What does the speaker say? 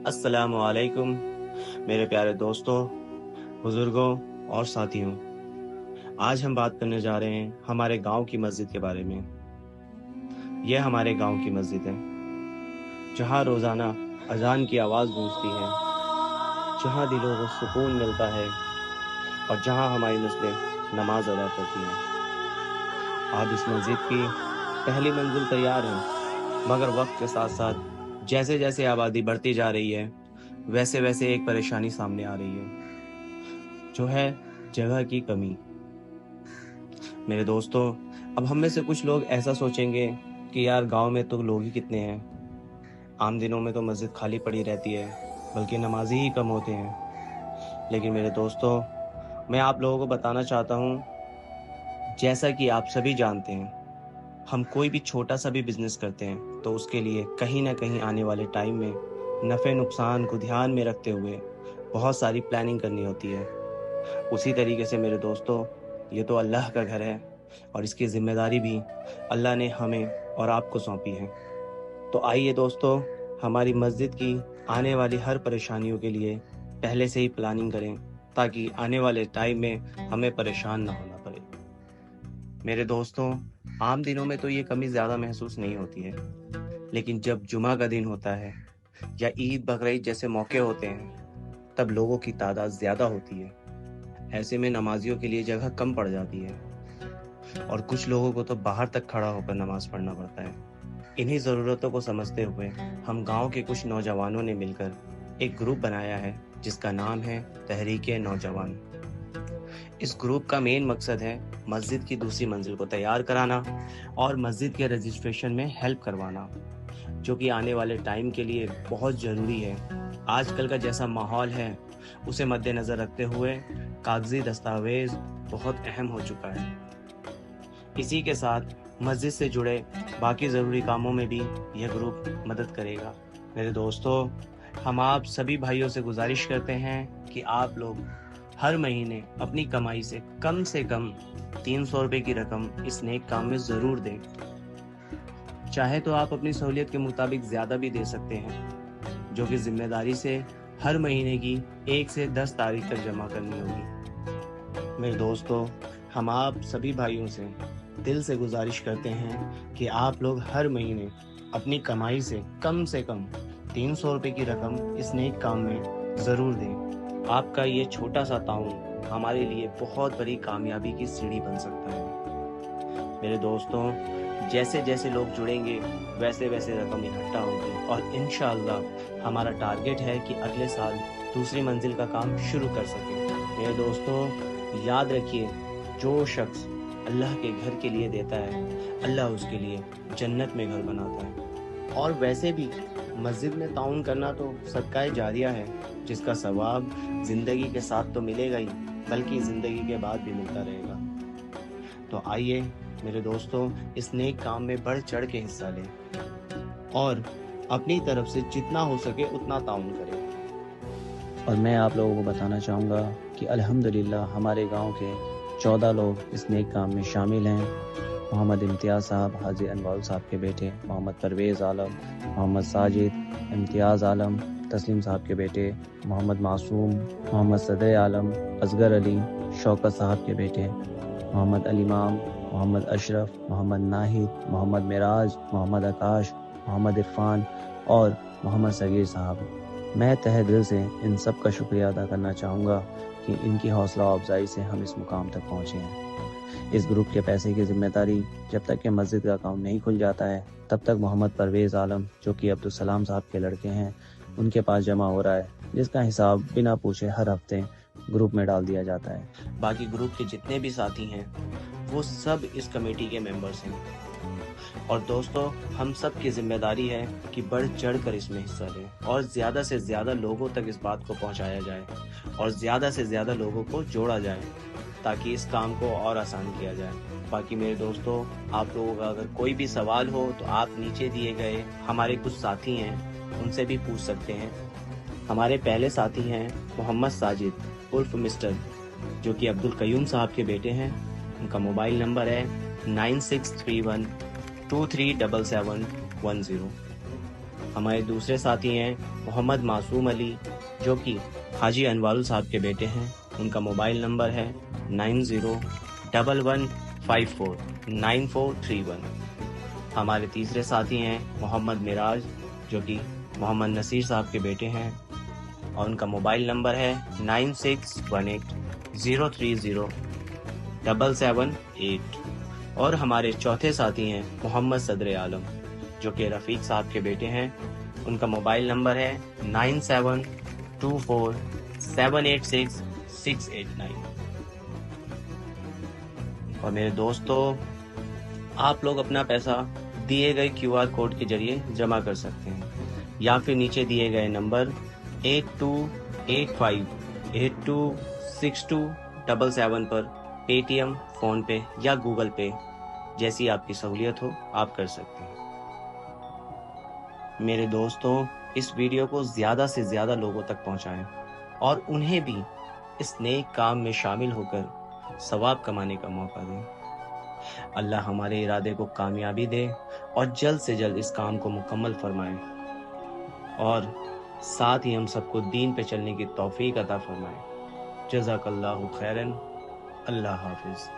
अस्सलामु अलैकुम मेरे प्यारे दोस्तों, बुज़ुर्गों और साथियों। आज हम बात करने जा रहे हैं हमारे गांव की मस्जिद के बारे में। यह हमारे गांव की मस्जिद है, जहां रोज़ाना अजान की आवाज़ गूंजती है, जहां दिलों को सुकून मिलता है और जहां हमारी नस्लें नमाज अदा करती हैं। आज इस मस्जिद की पहली मंजिल तैयार है, मगर वक्त के साथ साथ जैसे जैसे आबादी बढ़ती जा रही है, वैसे वैसे एक परेशानी सामने आ रही है, जो है जगह की कमी। मेरे दोस्तों, अब हम में से कुछ लोग ऐसा सोचेंगे कि यार गांव में तो लोग ही कितने हैं, आम दिनों में तो मस्जिद खाली पड़ी रहती है, बल्कि नमाजी ही कम होते हैं। लेकिन मेरे दोस्तों, मैं आप लोगों को बताना चाहता हूँ, जैसा कि आप सभी जानते हैं, हम कोई भी छोटा सा भी बिजनेस करते हैं तो उसके लिए कहीं ना कहीं आने वाले टाइम में नफ़े नुकसान को ध्यान में रखते हुए बहुत सारी प्लानिंग करनी होती है। उसी तरीके से मेरे दोस्तों, ये तो अल्लाह का घर है और इसकी ज़िम्मेदारी भी अल्लाह ने हमें और आपको सौंपी है। तो आइए दोस्तों, हमारी मस्जिद की आने वाली हर परेशानियों के लिए पहले से ही प्लानिंग करें, ताकि आने वाले टाइम में हमें परेशान ना होना पड़े। मेरे दोस्तों, आम दिनों में तो ये कमी ज़्यादा महसूस नहीं होती है, लेकिन जब जुमा का दिन होता है या ईद बकरीद जैसे मौके होते हैं, तब लोगों की तादाद ज़्यादा होती है। ऐसे में नमाजियों के लिए जगह कम पड़ जाती है और कुछ लोगों को तो बाहर तक खड़ा होकर नमाज पढ़ना पड़ता है। इन्हीं ज़रूरतों को समझते हुए हम गांव के कुछ नौजवानों ने मिलकर एक ग्रुप बनाया है, जिसका नाम है तहरीके नौजवान। इस ग्रुप का मेन मकसद है मस्जिद की दूसरी मंजिल को तैयार कराना और मस्जिद के रजिस्ट्रेशन में हेल्प करवाना, जो कि आने वाले टाइम के लिए बहुत ज़रूरी है। आजकल का जैसा माहौल है, उसे मद्देनज़र रखते हुए कागजी दस्तावेज़ बहुत अहम हो चुका है। इसी के साथ मस्जिद से जुड़े बाकी ज़रूरी कामों में भी यह ग्रुप मदद करेगा। मेरे दोस्तों, हम आप सभी भाइयों से गुजारिश करते हैं कि आप लोग हर महीने अपनी कमाई से कम 300 रुपये की रकम इस नेक काम में ज़रूर दें। चाहे तो आप अपनी सहूलियत के मुताबिक ज़्यादा भी दे सकते हैं, जो कि ज़िम्मेदारी से हर महीने की 1 से 10 तारीख तक जमा करनी होगी। मेरे दोस्तों, हम आप सभी भाइयों से दिल से गुजारिश करते हैं कि आप लोग हर महीने अपनी कमाई से कम 300 रुपये की रकम इस नेक काम में ज़रूर दें। आपका ये छोटा सा ताउन हमारे लिए बहुत बड़ी कामयाबी की सीढ़ी बन सकता है। मेरे दोस्तों, जैसे जैसे लोग जुड़ेंगे, वैसे वैसे रकम इकट्ठा होगी और इंशाअल्लाह हमारा टारगेट है कि अगले साल दूसरी मंजिल का काम शुरू कर सकें। मेरे दोस्तों, याद रखिए, जो शख्स अल्लाह के घर के लिए देता है, अल्लाह उसके लिए जन्नत में घर बनाता है। और वैसे भी मस्जिद में ताउन करना तो सदका जारिया है, जिसका सवाब ज़िंदगी के साथ तो मिलेगा ही, बल्कि ज़िंदगी के बाद भी मिलता रहेगा। तो आइए मेरे दोस्तों, इस नेक काम में बढ़ चढ़ के हिस्सा लें और अपनी तरफ से जितना हो सके उतना ताउन करें। और मैं आप लोगों को बताना चाहूँगा कि अल्हम्दुलिल्लाह हमारे गांव के 14 लोग इस नेक काम में शामिल हैं। मोहम्मद इम्तियाज़ साहब, हाजी अनवार साहब के बेटे, मोहम्मद परवेज़ आलम, मोहम्मद साजिद, इम्तियाज़ आलम, तस्लीम साहब के बेटे, मोहम्मद मासूम, मोहम्मद सदर आलम, असगर अली, शौकत साहब के बेटे, मोहम्मद अलीमाम, मोहम्मद अशरफ, मोहम्मद नाहिद, मोहम्मद मिराज, मोहम्मद आकाश, मोहम्मद इरफान और मोहम्मद सगीर साहब। मैं तहे दिल से इन सब का शुक्रिया अदा करना चाहूँगा कि इनकी हौसला अफजाई से हम इस मुकाम तक पहुँचे हैं। इस ग्रुप के पैसे की जिम्मेदारी जब तक कि मस्जिद का अकाउंट नहीं खुल जाता है, तब तक मोहम्मद परवेज़ आलम, जो कि अब्दुल सलाम साहब के लड़के हैं, उनके पास जमा हो रहा है, जिसका हिसाब बिना पूछे हर हफ्ते ग्रुप में डाल दिया जाता है। बाकी ग्रुप के जितने भी साथी हैं, वो सब इस कमेटी के मेंबर्स हैं। और दोस्तों, हम सब की जिम्मेदारी है कि बढ़ चढ़ कर इसमें हिस्सा लें और ज़्यादा से ज़्यादा लोगों तक इस बात को पहुंचाया जाए और ज़्यादा से ज़्यादा लोगों को जोड़ा जाए, ताकि इस काम को और आसान किया जाए। बाकी मेरे दोस्तों, आप लोगों का अगर कोई भी सवाल हो तो आप नीचे दिए गए हमारे कुछ साथी हैं, उनसे भी पूछ सकते हैं। हमारे पहले साथी हैं मोहम्मद साजिद उर्फ मिस्टर, जो कि अब्दुल कयूम साहब के बेटे हैं। उनका मोबाइल नंबर है 9631237710। ہمارے دوسرے ساتھی ہیں محمد معصوم علی، جو کہ حاجی انوار صاحب کے بیٹے ہیں۔ ان کا موبائل نمبر ہے 9011549431۔ ہمارے تیسرے ساتھی ہیں محمد معراج، جو کہ محمد نصیر صاحب کے بیٹے ہیں، اور ان کا موبائل نمبر ہے 9618030778۔ اور ہمارے چوتھے ساتھی ہیں محمد صدر عالم، جو کہ رفیق صاحب کے بیٹے ہیں۔ ان کا موبائل نمبر ہے 9724786689۔ اور میرے دوستو، آپ لوگ اپنا پیسہ دیے گئے QR کوڈ کے ذریعے جمع کر سکتے ہیں، یا پھر نیچے دیے گئے نمبر 8285826277 پر پے ٹی ایم، فون پے یا گوگل پے، جیسی آپ کی سہولیت ہو آپ کر سکتے ہیں۔ میرے دوستوں، اس ویڈیو کو زیادہ سے زیادہ لوگوں تک پہنچائیں اور انہیں بھی اس نیک کام میں شامل ہو کر ثواب کمانے کا موقع دیں۔ اللہ ہمارے ارادے کو کامیابی دے اور جلد سے جلد اس کام کو مکمل فرمائے، اور ساتھ ہی ہم سب کو دین پہ چلنے کی توفیق عطا فرمائے۔ جزاک اللہ خیرن۔ اللہ حافظ۔